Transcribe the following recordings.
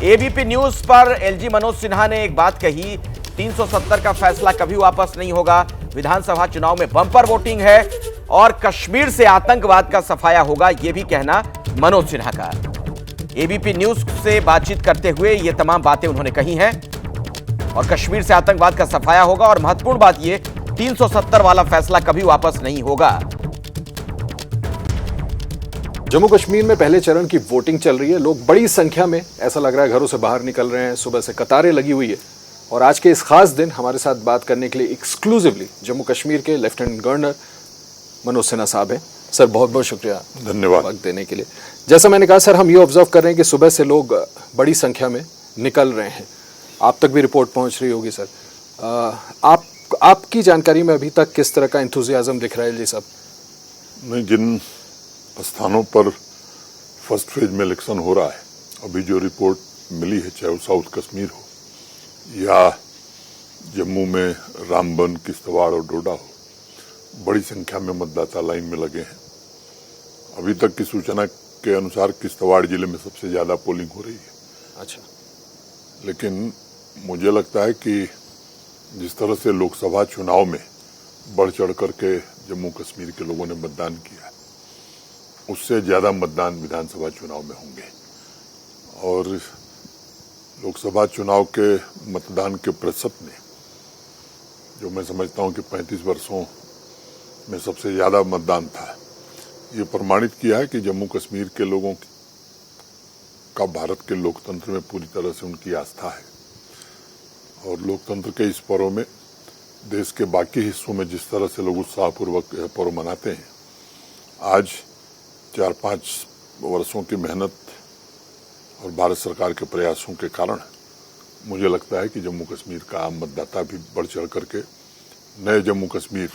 ABP news पर LG Manoj Sinha ने एक बात कही, 370 का फैसला कभी वापस नहीं होगा। विधानसभा चुनाव में बम्पर वोटिंग है और कश्मीर से आतंकवाद का सफाया होगा, यह भी कहना मनोज सिन्हा का। एबीपी न्यूज से बातचीत करते हुए ये तमाम बातें उन्होंने कही हैं और कश्मीर से आतंकवाद का सफाया होगा और महत्वपूर्ण बात यह 370 वाला फैसला कभी वापस नहीं होगा। जम्मू कश्मीर में पहले चरण की वोटिंग चल रही है। लोग बड़ी संख्या में, ऐसा लग रहा है, घरों से बाहर निकल रहे हैं। सुबह से कतारें लगी हुई है और आज के इस खास दिन हमारे साथ बात करने के लिए एक्सक्लूसिवली जम्मू कश्मीर के लेफ्टिनेंट गवर्नर मनोज सिन्हा साहब हैं। सर बहुत बहुत शुक्रिया, धन्यवाद वक्त देने के लिए। जैसा मैंने कहा सर, हम ये ऑब्जर्व कर रहे हैं कि सुबह से लोग बड़ी संख्या में निकल रहे हैं। आप तक भी रिपोर्ट पहुंच रही होगी सर। आपकी जानकारी में अभी तक किस तरह का एंथुजियाज्म दिख रहा है जी साहब? नहीं, जिन स्थानों पर फर्स्ट फेज में इलेक्शन हो रहा है, अभी जो रिपोर्ट मिली है, चाहे वो साउथ कश्मीर हो या जम्मू में रामबन, किश्तवाड़ और डोडा हो, बड़ी संख्या में मतदाता लाइन में लगे हैं। अभी तक की सूचना के अनुसार किश्तवाड़ जिले में सबसे ज्यादा पोलिंग हो रही है। अच्छा, लेकिन मुझे लगता है कि जिस तरह से लोकसभा चुनाव में बढ़ चढ़ करके जम्मू कश्मीर के लोगों ने मतदान किया, उससे ज्यादा मतदान विधानसभा चुनाव में होंगे और लोकसभा चुनाव के मतदान के प्रतिशत ने, जो मैं समझता हूं कि 35 वर्षों में सबसे ज्यादा मतदान था, ये प्रमाणित किया है कि जम्मू कश्मीर के लोगों का भारत के लोकतंत्र में पूरी तरह से उनकी आस्था है और लोकतंत्र के इस पर्व में देश के बाकी हिस्सों में जिस तरह से लोग उत्साहपूर्वक यह पर्व मनाते हैं, आज 4-5 वर्षों की मेहनत और भारत सरकार के प्रयासों के कारण मुझे लगता है कि जम्मू कश्मीर का आम मतदाता भी बढ़ चढ़ करके नए जम्मू कश्मीर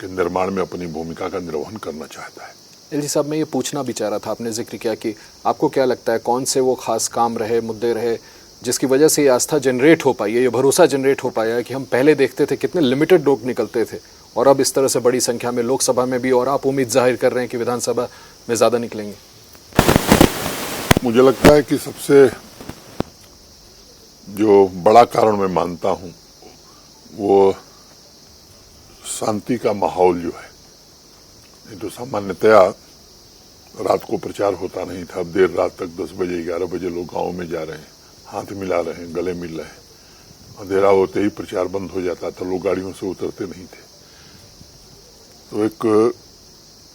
के निर्माण में अपनी भूमिका का निर्वहन करना चाहता है। एलजी साहब, मैं ये पूछना भी चाह रहा था, आपने जिक्र किया कि आपको क्या लगता है कौन से वो खास काम रहे, मुद्दे रहे जिसकी वजह से ये आस्था जनरेट हो पाई है, ये भरोसा जनरेट हो पाया है कि हम पहले देखते थे कितने लिमिटेड लोग निकलते थे और अब इस तरह से बड़ी संख्या में लोकसभा में भी, और आप उम्मीद जाहिर कर रहे हैं कि विधानसभा में ज्यादा निकलेंगे? मुझे लगता है कि सबसे जो बड़ा कारण मैं मानता हूं वो शांति का माहौल जो है। नहीं तो सामान्यतया रात को प्रचार होता नहीं था, अब देर रात तक 10 बजे 11 बजे लोग गांव में जा रहे हैं, हाथ मिला रहे हैं, गले मिल रहे हैं। अंधेरा होते ही प्रचार बंद हो जाता था, लोग गाड़ियों से उतरते नहीं थे। तो एक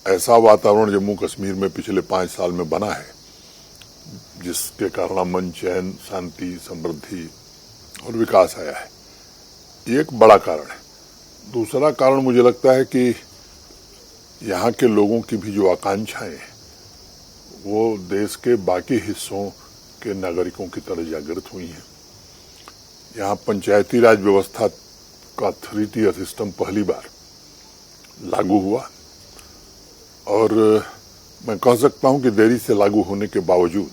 ऐसा वातावरण जम्मू कश्मीर में पिछले 5 साल में बना है जिसके कारण अमन, चैन, शांति, समृद्धि और विकास आया है। ये एक बड़ा कारण है। दूसरा कारण मुझे लगता है कि यहाँ के लोगों की भी जो आकांक्षाएं हैं वो देश के बाकी हिस्सों के नागरिकों की तरह जागृत हुई हैं। यहाँ पंचायती राज व्यवस्था का 3 सिस्टम पहली बार लागू हुआ और मैं कह सकता हूं कि देरी से लागू होने के बावजूद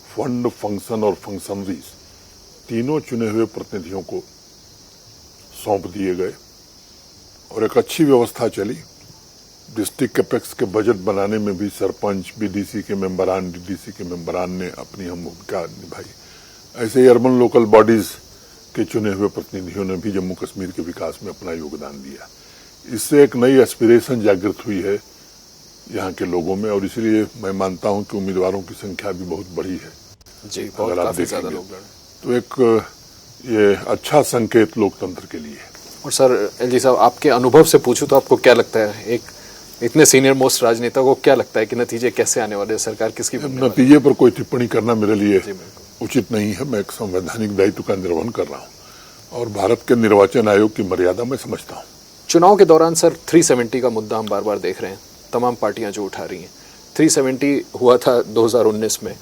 फंड, फंक्शन और फंक्शनरीज तीनों चुने हुए प्रतिनिधियों को सौंप दिए गए और एक अच्छी व्यवस्था चली। डिस्ट्रिक्ट कैपेक्स के बजट बनाने में भी सरपंच, बीडीसी के मेंबरान, डीडीसी के मेंबरान ने अपनी अहम भूमिका निभाई। ऐसे ही अर्बन लोकल बॉडीज के चुने हुए प्रतिनिधियों ने भी जम्मू कश्मीर के विकास में अपना योगदान दिया। इससे एक नई एस्पिरेशन जागृत हुई है यहाँ के लोगों में और इसलिए मैं मानता हूँ कि उम्मीदवारों की संख्या भी बहुत बड़ी है जी, अगर आप काफी ज्यादा देखेंगे लोग। तो एक ये अच्छा संकेत लोकतंत्र के लिए है। और सर एलजी साहब, आपके अनुभव से पूछूं तो आपको क्या लगता है, एक इतने सीनियर मोस्ट राजनेता को क्या लगता है कि नतीजे कैसे आने वाले हैं, सरकार किसकी? नतीजे पर कोई टिप्पणी करना मेरे लिए उचित नहीं है। मैं एक संवैधानिक दायित्व का निर्वहन कर रहा हूं और भारत के निर्वाचन आयोग की मर्यादा मैं समझता हूं। चुनाव के दौरान सर 370 का मुद्दा हम बार बार देख रहे हैं, तमाम पार्टियां जो उठा रही हैं। 370 हुआ था 2019 में,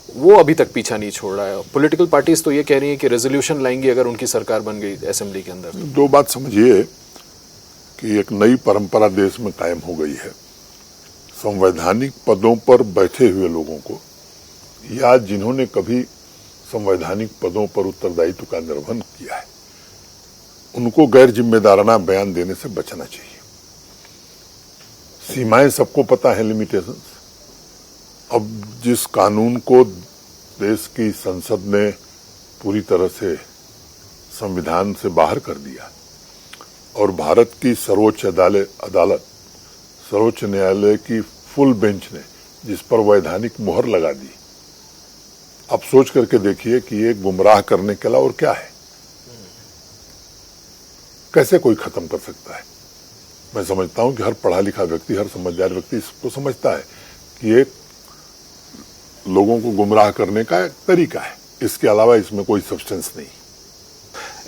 वो अभी तक पीछा नहीं छोड़ रहा है। पॉलिटिकल पार्टीज तो ये कह रही हैं कि रेजोल्यूशन लाएंगी अगर उनकी सरकार बन गई असेंबली के अंदर। दो बात समझिए कि एक नई परंपरा देश में कायम हो गई है। संवैधानिक पदों पर बैठे हुए लोगों को या जिन्होंने कभी संवैधानिक पदों पर उत्तरदायित्व का निर्वहन किया है, उनको गैर जिम्मेदाराना बयान देने से बचना चाहिए। सीमाएं सबको पता है, लिमिटेशंस। अब जिस कानून को देश की संसद ने पूरी तरह से संविधान से बाहर कर दिया और भारत की सर्वोच्च अदालत सर्वोच्च न्यायालय की फुल बेंच ने जिस पर वैधानिक मुहर लगा दी, अब सोच करके देखिए कि ये गुमराह करने के अलावा और क्या है। कैसे कोई खत्म कर सकता है? मैं समझता हूं कि हर पढ़ा लिखा व्यक्ति, हर समझदार व्यक्ति इसको समझता है कि ये लोगों को गुमराह करने का एक तरीका है, इसके अलावा इसमें कोई सब्सटेंस नहीं।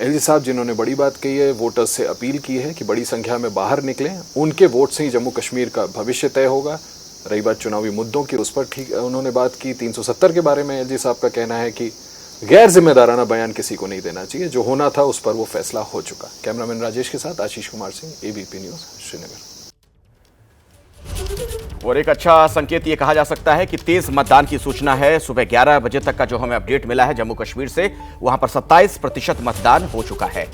एलजी साहब जिन्होंने बड़ी बात कही है, वोटर्स से अपील की है कि बड़ी संख्या में बाहर निकलें, उनके वोट से ही जम्मू कश्मीर का भविष्य तय होगा। रही बात चुनावी मुद्दों की, उस पर ठीक उन्होंने बात की। 370 के बारे में एलजी साहब का कहना है कि गैर जिम्मेदाराना बयान किसी को नहीं देना चाहिए, जो होना था उस पर वो फैसला हो चुका। कैमरामैन राजेश के साथ आशीष कुमार सिंह, एबीपी न्यूज, श्रीनगर। और एक अच्छा संकेत ये कहा जा सकता है कि तेज मतदान की सूचना है। सुबह 11 बजे तक का जो हमें अपडेट मिला है जम्मू कश्मीर से, वहां पर 27% मतदान हो चुका है।